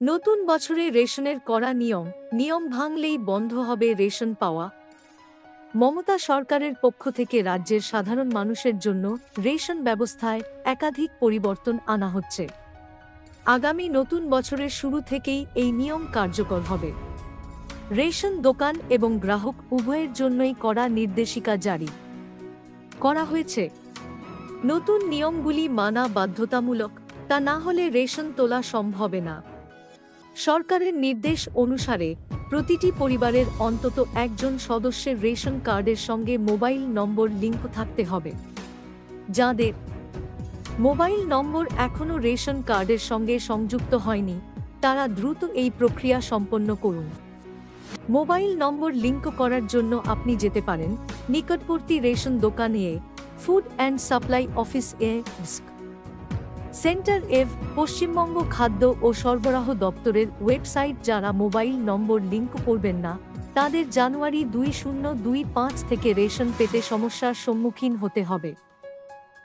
নতুন বছরে রেশনের কড়া নিয়ম ভাঙলেই বন্ধ হবে রেশন পাওয়া। মমতা সরকারের পক্ষ থেকে রাজ্যের সাধারণ মানুষের জন্য রেশন ব্যবস্থায় একাধিক পরিবর্তন আনা হচ্ছে। আগামী নতুন বছরের শুরু থেকেই এই নিয়ম কার্যকর হবে। রেশন দোকান এবং গ্রাহক উভয়ের জন্যই কড়া নির্দেশিকা জারি করা হয়েছে। নতুন নিয়মগুলি মানা বাধ্যতামূলক, তা না হলে রেশন তোলা সম্ভব না। সরকারের নির্দেশ অনুসারে প্রতিটি পরিবারের অন্তত একজন সদস্যের রেশন কার্ডের সঙ্গে মোবাইল নম্বর লিঙ্ক থাকতে হবে। যাদের মোবাইল নম্বর এখনও রেশন কার্ডের সঙ্গে সংযুক্ত হয়নি, তারা দ্রুত এই প্রক্রিয়া সম্পন্ন করুন। মোবাইল নম্বর লিঙ্ক করার জন্য আপনি যেতে পারেন নিকটবর্তী রেশন দোকানে, food and supply office centre Paschimbanga খাদ্য ও সরবরাহ দপ্তরের ওয়েবসাইট। যারা মোবাইল নম্বর লিঙ্ক করবেন না, তাদের জানুয়ারি 2025 থেকে রেশন পেতে সমস্যার সম্মুখীন হতে হবে।